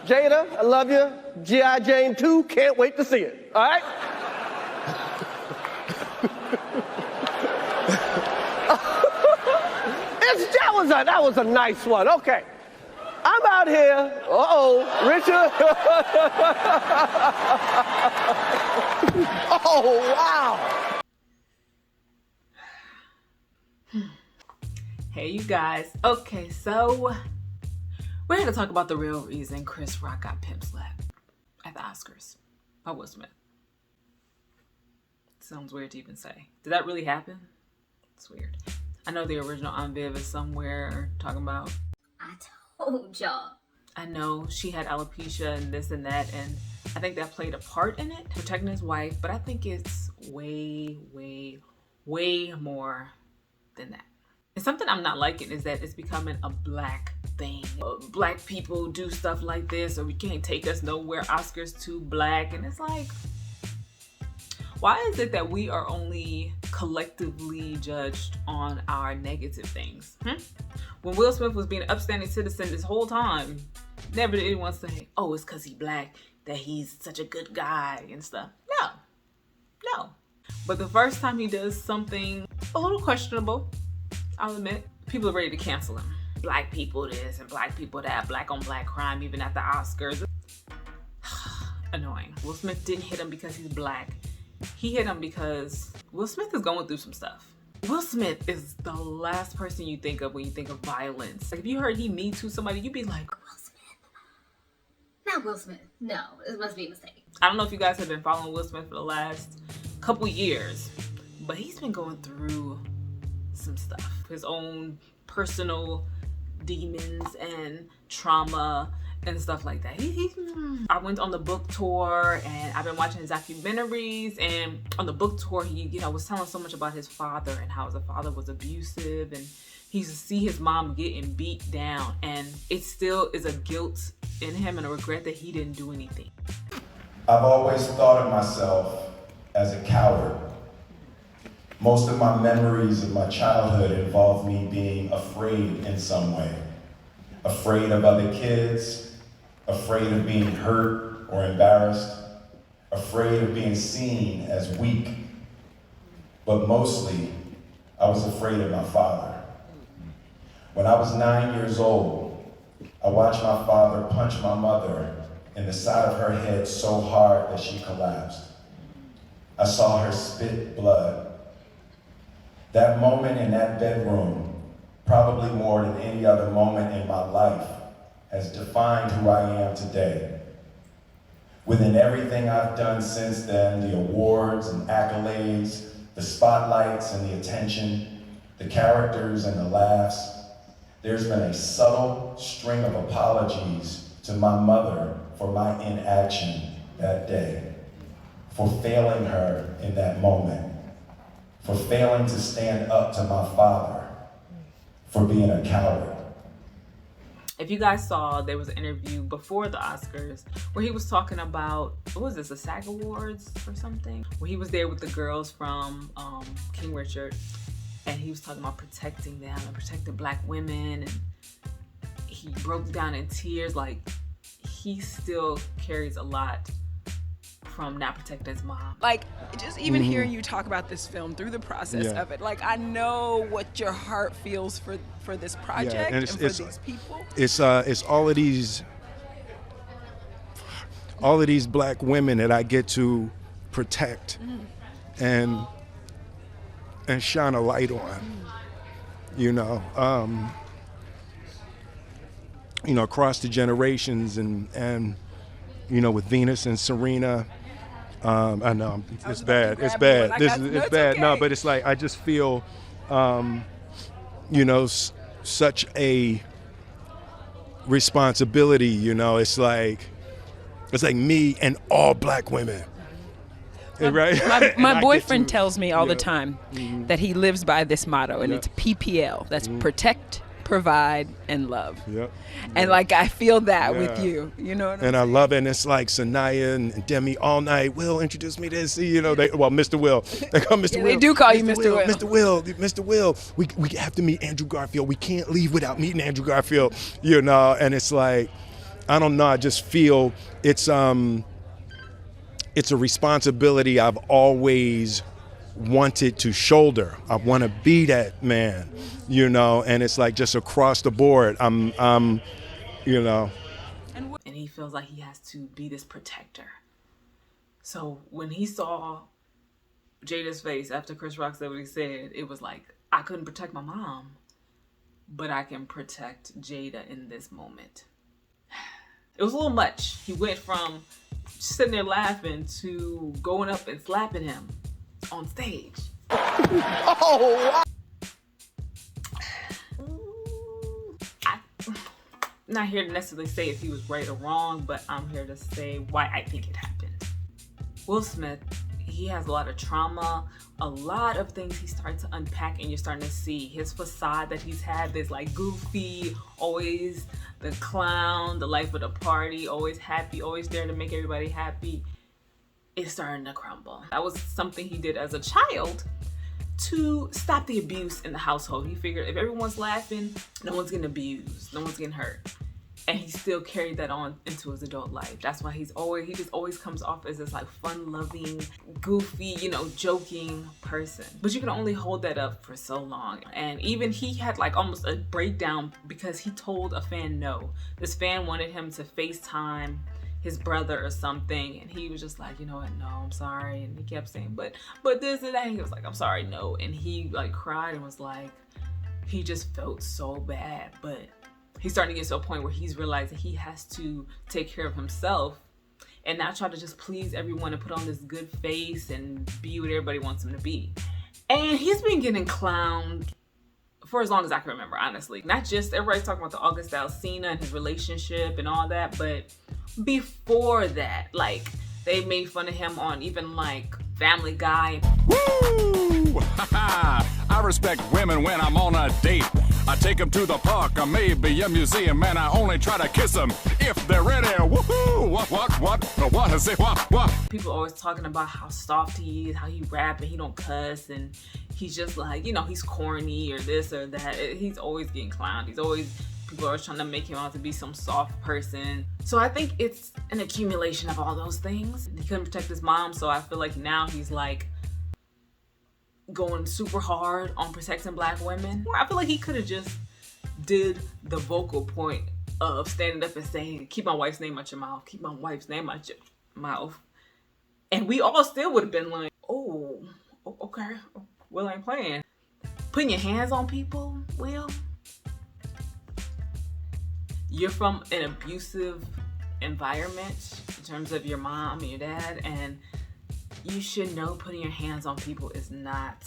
Jada, I love you. G.I. Jane 2, can't wait to see it. All right? That was a nice one. Okay. I'm out here. Richard. Oh, wow. Hey, you guys. Okay, so we're here to talk about the real reason Chris Rock got pimp slapped at the Oscars by Will Smith. Sounds weird to even say. Did that really happen? It's weird. I know the original Aunt Viv is somewhere talking about, I told y'all. I know she had alopecia and this and that, and I think that played a part in it, protecting his wife, but I think it's way, way, way more than that. And something I'm not liking is that it's becoming a black thing. Black people do stuff like this, or we can't take us nowhere, Oscars too black, and it's like, why is it that we are only collectively judged on our negative things? When Will Smith was being an upstanding citizen this whole time, never did anyone say, oh, it's because he's black, that he's such a good guy and stuff. No. But the first time he does something a little questionable, I'll admit, people are ready to cancel him. Black people this and black people that, black on black crime, even at the Oscars. Annoying. Will Smith didn't hit him because he's black. He hit him because Will Smith is going through some stuff. Will Smith is the last person you think of when you think of violence. Like if you heard he Me Too somebody, you'd be like, Will Smith. Not Will Smith. No, it must be a mistake. I don't know if you guys have been following Will Smith for the last couple years, but he's been going through some stuff. His own personal demons and trauma and stuff like that. I went on the book tour and I've been watching his documentaries, and on the book tour he was telling so much about his father and how his father was abusive, and he used to see his mom getting beat down, and it still is a guilt in him and a regret that he didn't do anything. I've always thought of myself as a coward. Most of my memories of my childhood involve me being afraid in some way. Afraid of other kids, afraid of being hurt or embarrassed, afraid of being seen as weak. But mostly, I was afraid of my father. When I was 9 years old, I watched my father punch my mother in the side of her head so hard that she collapsed. I saw her spit blood. That moment in that bedroom, probably more than any other moment in my life, has defined who I am today. Within everything I've done since then, the awards and accolades, the spotlights and the attention, the characters and the laughs, there's been a subtle string of apologies to my mother for my inaction that day, for failing her in that moment, for failing to stand up to my father, for being a coward. If you guys saw, there was an interview before the Oscars where he was talking about, what was this, the SAG Awards or something? Where he was there with the girls from King Richard, and he was talking about protecting them and protecting black women, and he broke down in tears. Like, he still carries a lot from not protecting his mom. Like, just even hearing you talk about this film through the process of it, like, I know what your heart feels for this project and for these people. It's all of these black women that I get to protect and shine a light on, across the generations and with Venus and Serena. I know it's bad. It's bad. It's bad. Okay. No, but it's like I just feel, such a responsibility. It's like me and all black women. Right? My boyfriend tells me all the time that he lives by this motto, and it's PPL. That's protect, provide, and love. Yep. And like I feel that with you, what I'm saying? I love it. And it's like Sanaya and Demi all night. Will, introduce me to this. Mr. Will. They call Mr. Will. They do call you Mr. Will. Mr. Will. We have to meet Andrew Garfield. We can't leave without meeting Andrew Garfield. And it's like, I don't know. I just feel it's a responsibility I've always wanted to shoulder. I want to be that man, you know, and it's like just across the board. I'm you know. And he feels like he has to be this protector. So when he saw Jada's face after Chris Rock said what he said, it was like, I couldn't protect my mom, but I can protect Jada in this moment. It was a little much. He went from sitting there laughing to going up and slapping him on stage. Oh, I'm not here to necessarily say if he was right or wrong, but I'm here to say why I think it happened. Will Smith, he has a lot of trauma, a lot of things he's starting to unpack, and you're starting to see his facade that he's had, this like goofy, always the clown, the life of the party, always happy, always there to make everybody happy, is starting to crumble. That was something he did as a child to stop the abuse in the household. He figured if everyone's laughing, no one's getting abused, no one's getting hurt. And he still carried that on into his adult life. That's why he just always comes off as this like fun-loving, goofy, you know, joking person. But you can only hold that up for so long. And even he had like almost a breakdown because he told a fan no. This fan wanted him to FaceTime his brother or something, and he was just like, you know what, no, I'm sorry. And he kept saying, but this and that. And he was like, I'm sorry, no. And he like cried and was like, he just felt so bad. But he's starting to get to a point where he's realizing he has to take care of himself and not try to just please everyone and put on this good face and be what everybody wants him to be. And he's been getting clowned for as long as I can remember, honestly. Not just everybody's talking about the August Alsina and his relationship and all that, but before that, like, they made fun of him on even like Family Guy. Woo! I respect women when I'm on a date. I take them to the park or maybe a museum, and I only try to kiss them if they're ready. Woohoo! What is it? What? People always talking about how soft he is, how he rap and he don't cuss, and he's just like, you know, he's corny or this or that. He's always getting clowned. People are always trying to make him out to be some soft person. So I think it's an accumulation of all those things. He couldn't protect his mom, so I feel like now he's like going super hard on protecting Black women. I feel like he could have just did the vocal point of standing up and saying, keep my wife's name out your mouth, keep my wife's name out your mouth. And we all still would have been like, oh, okay, Will ain't playing. Putting your hands on people, Will? You're from an abusive environment in terms of your mom and your dad, and you should know putting your hands on people is not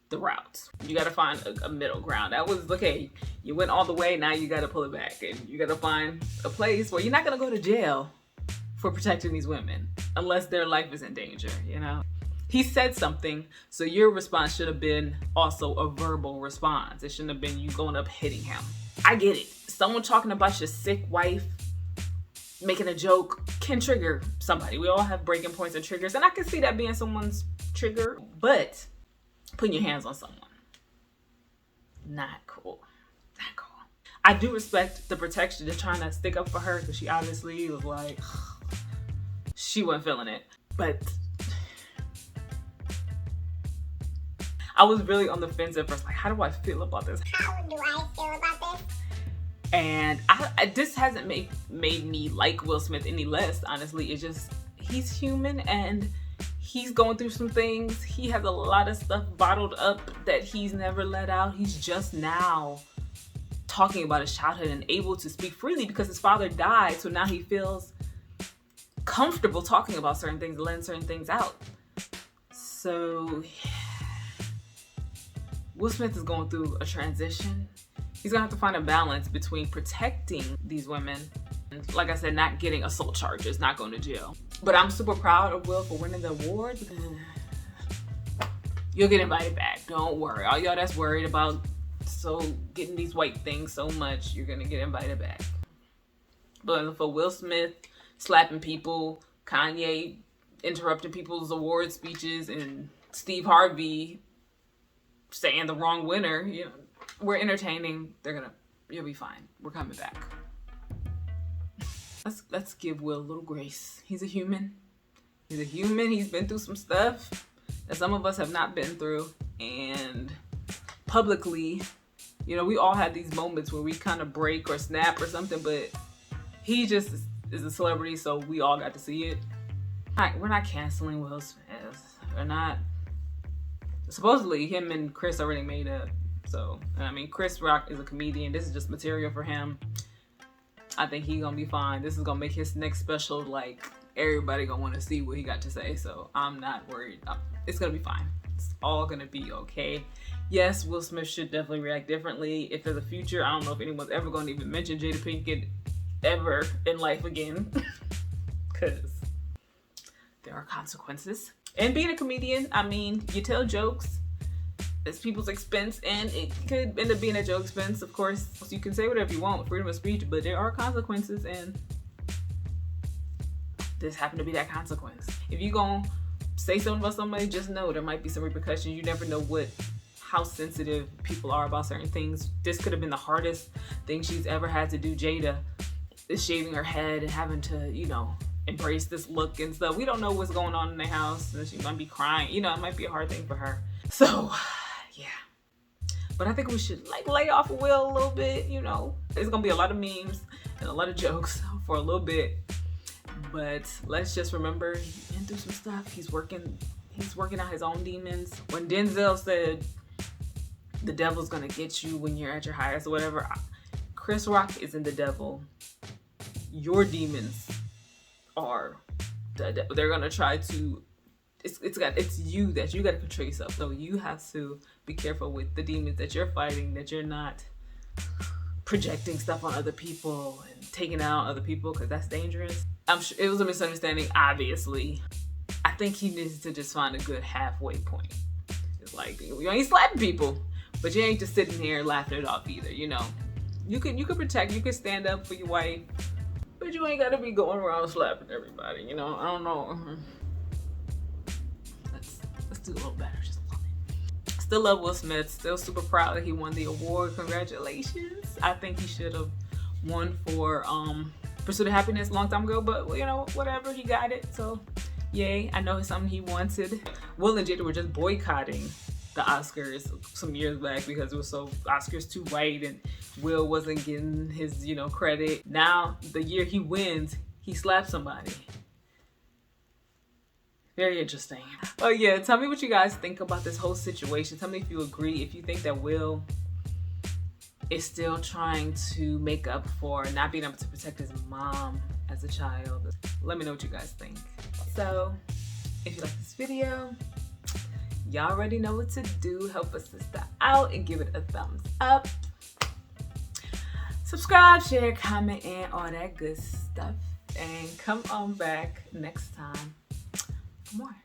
the route. You gotta find a middle ground. That was, okay, you went all the way, now you gotta pull it back. And you gotta find a place where you're not gonna go to jail for protecting these women unless their life is in danger, you know? He said something, so your response should have been also a verbal response. It shouldn't have been you going up hitting him. I get it. Someone talking about your sick wife, making a joke, can trigger somebody. We all have breaking points and triggers, and I can see that being someone's trigger, but putting your hands on someone, not cool. Not cool. I do respect the protection, just trying to stick up for her, because she obviously was like, she wasn't feeling it. But I was really on the fence at first, like, how do I feel about this? How do I feel about this? And this hasn't made me like Will Smith any less, honestly. It's just, he's human and he's going through some things. He has a lot of stuff bottled up that he's never let out. He's just now talking about his childhood and able to speak freely because his father died. So now he feels comfortable talking about certain things, letting certain things out. So Will Smith is going through a transition. He's gonna have to find a balance between protecting these women and, like I said, not getting assault charges, not going to jail. But I'm super proud of Will for winning the award. You'll get invited back, don't worry. All y'all that's worried about getting these white things so much, you're gonna get invited back. But for Will Smith slapping people, Kanye interrupting people's award speeches, and Steve Harvey saying the wrong winner, you know, we're entertaining. You'll be fine. We're coming back. let's give Will a little grace. He's a human. He's a human. He's been through some stuff that some of us have not been through. And publicly, you know, we all had these moments where we kind of break or snap or something, but he just is a celebrity, so we all got to see it. We're not canceling Will Smith. We're not. Supposedly, him and Chris already made up. So, I mean, Chris Rock is a comedian. This is just material for him. I think he's gonna be fine. This is gonna make his next special, like, everybody gonna want to see what he got to say. So I'm not worried. It's gonna be fine. It's all gonna be okay. Yes, Will Smith should definitely react differently. If there's a future, I don't know if anyone's ever gonna even mention Jada Pinkett ever in life again, because there are consequences. And being a comedian, I mean, you tell jokes. It's people's expense, and it could end up being at your expense. Of course, you can say whatever you want, freedom of speech, but there are consequences, and this happened to be that consequence. If you gonna say something about somebody, just know there might be some repercussions. You never know how sensitive people are about certain things. This could have been the hardest thing she's ever had to do. Jada is shaving her head and having to, you know, embrace this look and stuff. We don't know what's going on in the house, and she might be crying. You know, it might be a hard thing for her. So, yeah. But I think we should lay off of Will a little bit, you know. There's gonna be a lot of memes and a lot of jokes for a little bit. But let's just remember, he's been through some stuff. He's working out his own demons. When Denzel said the devil's gonna get you when you're at your highest or whatever, Chris Rock isn't the devil. Your demons are the devil. They're gonna try to. It's you that you got to control yourself. So you have to be careful with the demons that you're fighting, that you're not projecting stuff on other people and taking out other people, because that's dangerous. I'm sure it was a misunderstanding, obviously. I think he needs to just find a good halfway point. It's like, you ain't slapping people, but you ain't just sitting here laughing it off either, you know. You can protect, you can stand up for your wife, but you ain't got to be going around slapping everybody, you know. I don't know. Let's do a little better, just a little bit. Still love Will Smith, still super proud that he won the award. Congratulations. I think he should have won for Pursuit of Happiness a long time ago, but you know, whatever, he got it, so yay. I know it's something he wanted. Will and Jada were just boycotting the Oscars some years back because it was so Oscars too white and Will wasn't getting his, you know, credit. Now the year he wins, he slaps somebody. Very interesting. Oh yeah, tell me what you guys think about this whole situation. Tell me if you agree, if you think that Will is still trying to make up for not being able to protect his mom as a child. Let me know what you guys think. So, if you like this video, y'all already know what to do. Help a sister out and give it a thumbs up. Subscribe, share, comment, and all that good stuff. And come on back next time for more.